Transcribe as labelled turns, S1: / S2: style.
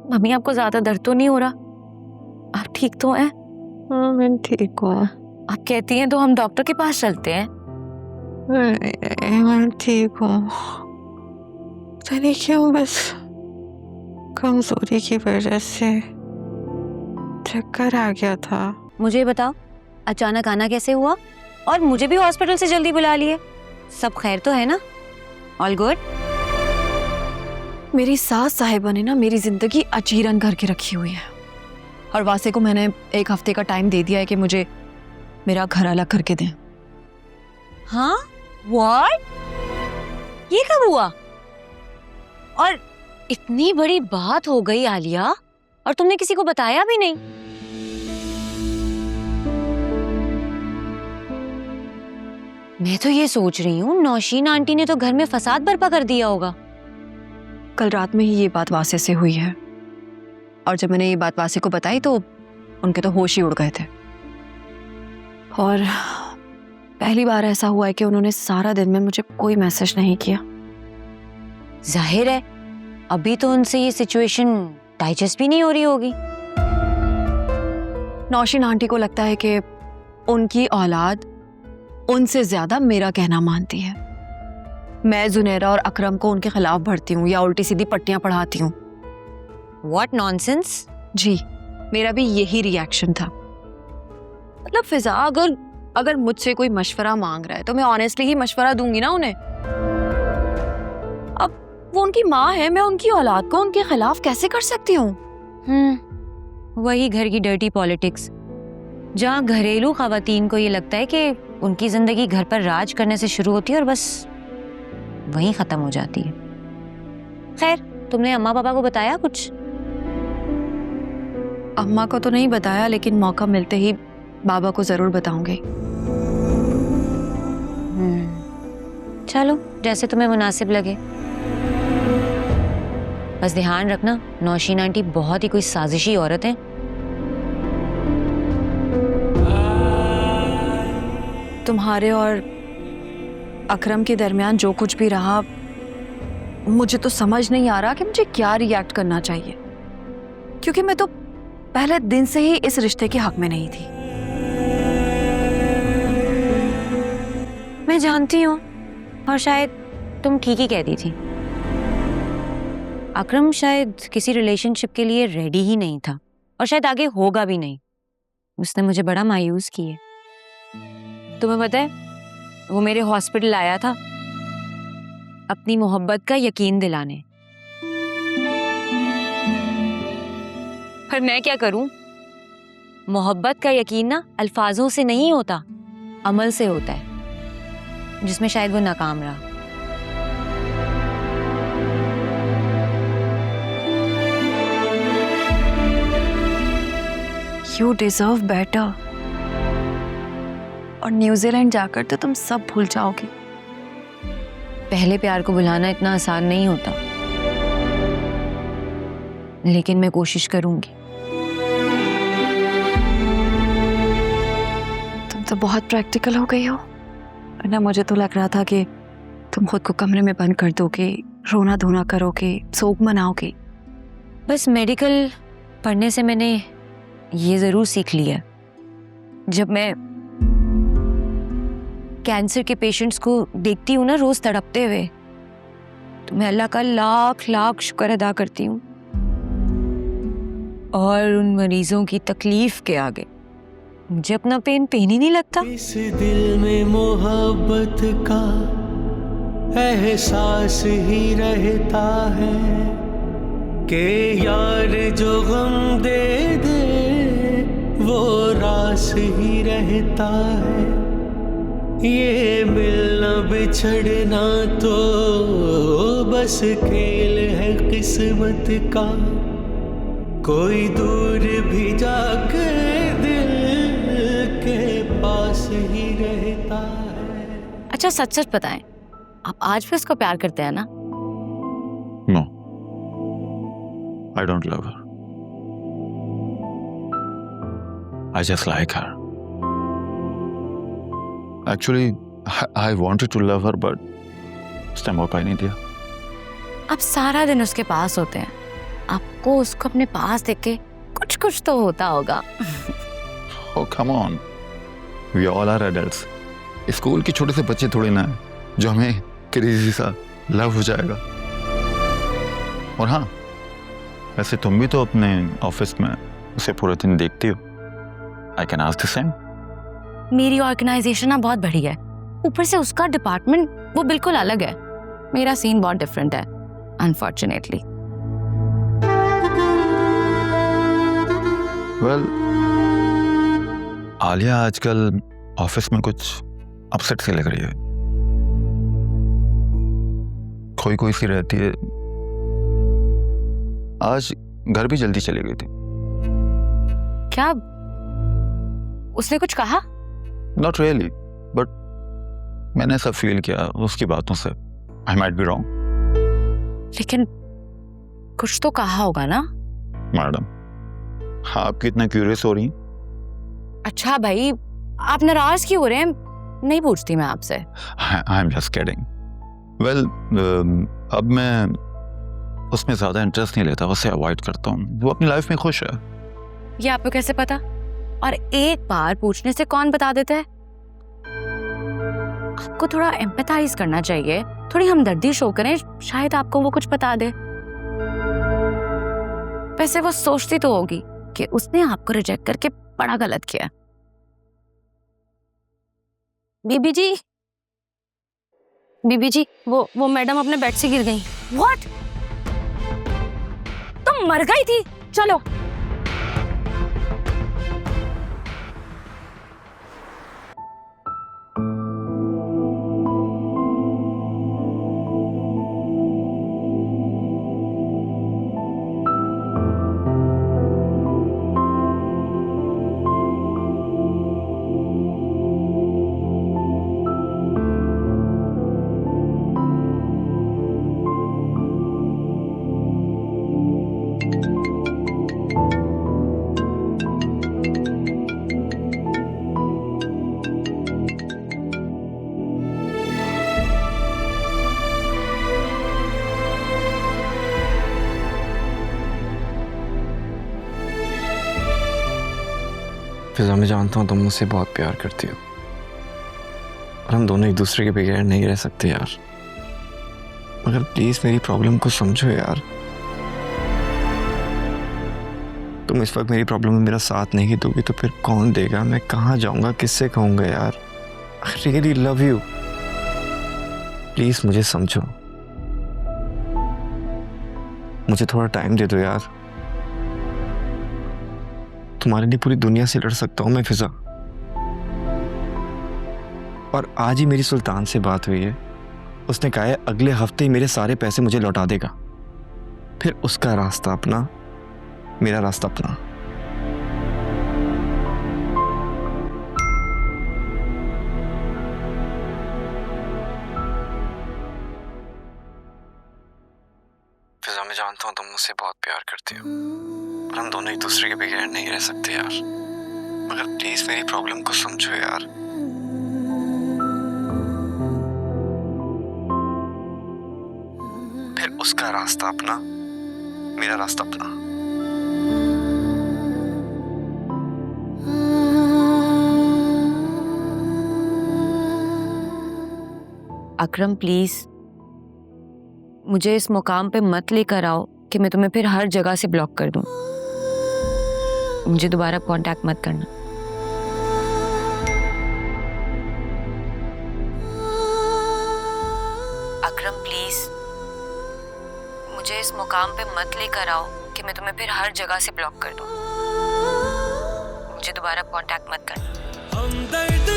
S1: Mummy आपको ज्यादा दर्द तो नहीं हो रहा? आप ठीक तो हैं?
S2: हाँ मैं ठीक हूँ।
S1: आप कहती हैं तो हम डॉक्टर के पास चलते हैं।
S2: मैं ठीक हूँ। पता नहीं क्यों बस कमजोरी की वजह से चक्कर आ गया था।
S1: मुझे बताओ अचानक आना कैसे हुआ और मुझे भी हॉस्पिटल से जल्दी बुला लिए। सब खैर तो है ना? All good?
S3: मेरी सास साहिबा ने ना मेरी जिंदगी अचीरन करके रखी हुई है और वासे को मैंने 1 हफ्ते का टाइम दे दिया है कि मुझे मेरा घर अलग करके दें।
S1: हाँ? व्हाट? ये कब हुआ? और इतनी बड़ी बात हो गई आलिया और तुमने किसी को बताया भी नहीं। मैं तो ये सोच रही हूँ नौशीन आंटी ने तो घर में फसाद बर्पा कर दिया होगा।
S3: कल रात में ही ये बात वासे से हुई है और जब मैंने ये बात वासे को बताई तो उनके तो होश ही उड़ गए थे। और पहली बार ऐसा हुआ है कि उन्होंने सारा दिन में मुझे कोई मैसेज नहीं किया।
S1: जाहिर है अभी तो उनसे ये सिचुएशन डाइजेस्ट भी नहीं हो रही होगी।
S3: नौशीन आंटी को लगता है कि उनकी औलाद उनसे ज्यादा मेरा कहना मानती है। मैं जुनैरा और अकरम को उनके खिलाफ भरती हूँ या उल्टी सीधी पट्टियां पढ़ाती हूँ।
S1: What nonsense?
S3: जी मेरा भी यही रिएक्शन था। मतलब फिजा अगर मुझसे कोई मशवरा मांग रहा है तो मैं ऑनेस्टली ही मशवरा दूंगी ना उन्हें। अब वो उनकी माँ है, मैं उनकी औलाद को उनके खिलाफ कैसे कर सकती हूँ?
S1: वही घर की डर्टी पॉलिटिक्स, जहाँ घरेलू खवातीन को ये लगता है कि उनकी जिंदगी घर पर राज करने से शुरू होती है और बस वहीं खत्म हो जाती है। खैर तुमने अम्मा पापा को बताया कुछ?
S3: अम्मा को तो नहीं बताया लेकिन मौका मिलते ही बाबा को जरूर बताऊंगी।
S1: चलो जैसे तुम्हें मुनासिब लगे। बस ध्यान रखना नौशीन आंटी बहुत ही कोई साजिशी औरत है।
S3: तुम्हारे और अकरम के दरमियान जो कुछ भी रहा मुझे तो समझ नहीं आ रहा कि मुझे क्या रिएक्ट करना चाहिए, क्योंकि मैं तो पहले दिन से ही इस रिश्ते के हक में नहीं थी।
S1: मैं जानती हूँ और शायद तुम ठीक ही कहती थी। अकरम शायद किसी रिलेशनशिप के लिए रेडी ही नहीं था और शायद आगे होगा भी नहीं। उसने मुझे बड़ा मायूस किया। तुम्हें पता है वो मेरे हॉस्पिटल आया था अपनी मोहब्बत का यकीन दिलाने, पर मैं क्या करूं? मोहब्बत का यकीन ना अल्फाजों से नहीं होता, अमल से होता है, जिसमें शायद वो नाकाम रहा।
S3: You deserve better। और न्यूजीलैंड जाकर तो तुम सब भूल जाओगी।
S1: पहले प्यार को भुलाना इतना आसान नहीं होता, लेकिन मैं कोशिश करूंगी।
S3: तुम तो बहुत प्रैक्टिकल हो गई हो, वरना मुझे तो लग रहा था कि तुम खुद को कमरे में बंद कर दोगे, रोना धोना करोगे, सोग मनाओगे।
S1: बस मेडिकल पढ़ने से मैंने ये जरूर सीख लिया, जब मैं कैंसर के पेशेंट्स को देखती हूँ ना रोज तड़पते हुए, तो मैं अल्लाह का लाख लाख शुक्र अदा करती हूँ। और उन मरीजों की तकलीफ के आगे मुझे अपना पेन ही नहीं लगता।
S4: इस दिल में मोहब्बत का एहसास ही रहता है कि यार जो गम दे दे वो रास ही रहता है। ये मिलना बिछड़ना तो बस खेल है किस्मत का, कोई दूर भी जाकर दिल के पास ही रहता है।
S1: अच्छा सच सच बताएं, आप आज भी उसको प्यार करते हैं ना?
S5: No, I don't love her. I just like her. Actually, I wanted to love her, but उस टाइम मौका ही नहीं दिया।
S1: आप सारा दिन उसके पास होते हैं आपको उसको अपने पास देख के कुछ कुछ तो होता होगा।
S5: Oh, come on. We all are adults. School के छोटे से बच्चे थोड़े ना है जो हमें क्रेजी सा लव हो जाएगा। और हाँ, वैसे तुम भी तो अपने ऑफिस में उसे पूरे दिन देखती हो। I can ask the same.
S1: मेरी ऑर्गेनाइजेशन ना बहुत बड़ी है, ऊपर से उसका डिपार्टमेंट वो बिल्कुल अलग है। मेरा सीन बहुत डिफरेंट है, अनफॉर्चुनेटली।
S5: Well, आलिया आजकल ऑफिस में कुछ अपसेट सी लग रही है, खोई खोई सी रहती है। आज घर भी जल्दी चली गई थी।
S1: क्या उसने कुछ कहा?
S5: Not really, but मैंने ऐसा फील किया उसकी बातों से। I might be wrong.
S1: लेकिन कुछ तो कहा होगा ना?
S5: मैडम, आप कितना क्यूरियस हो रही हैं?
S1: अच्छा भाई, आप नाराज क्यों हो रहे हैं? नहीं पूछती मैं आपसे।
S5: I'm just kidding. Well, अब मैं उसमें ज्यादा इंटरेस्ट नहीं लेता, उसे अवॉइड करता हूँ। वो अपनी लाइफ में खुश है।
S1: ये आपको कैसे पता? और एक बार पूछने से कौन बता देता है? आपको थोड़ा एम्पैथाइज करना चाहिए, थोड़ी हमदर्दी शो करें, शायद आपको वो कुछ बता दे। वैसे वो सोचती तो होगी कि उसने आपको रिजेक्ट करके बड़ा गलत किया। बीबी जी, वो मैडम अपने बेड से गिर गई। व्हाट? तुम मर गई थी? चलो।
S2: फिजा, मैं जानता हूँ तुम मुझसे बहुत प्यार करती हो और हम दोनों एक दूसरे के बगैर नहीं रह सकते यार, मगर प्लीज मेरी प्रॉब्लम को समझो यार। तुम इस वक्त मेरी प्रॉब्लम में मेरा साथ नहीं दोगी तो फिर कौन देगा? मैं कहाँ जाऊंगा, किससे कहूँगा यार? I really love you, please मुझे समझो, मुझे थोड़ा टाइम दे दो यार। तुम्हारे लिए पूरी दुनिया से लड़ सकता हूं मैं फिजा। और आज ही मेरी सुल्तान से बात हुई है, उसने कहा है अगले हफ्ते ही मेरे सारे पैसे मुझे लौटा देगा। फिर उसका रास्ता अपना, मेरा रास्ता अपना। फिजा, मैं जानता हूं तुम मुझसे बहुत प्यार करती हो और हम दोनों एक दूसरे के बगैर नहीं रह सकते यार, मगर प्लीज मेरी प्रॉब्लम को समझो यार। फिर उसका रास्ता अपना, मेरा रास्ता अपना।
S1: अकरम प्लीज मुझे इस मुकाम पे मत लेकर आओ कि मैं तुम्हें फिर हर जगह से ब्लॉक कर दूं। मुझे दोबारा कांटेक्ट मत करना। अकरम प्लीज मुझे इस मुकाम पे मत लेकर आओ कि मैं तुम्हें फिर हर जगह से ब्लॉक कर दूं। मुझे दोबारा कांटेक्ट मत करना।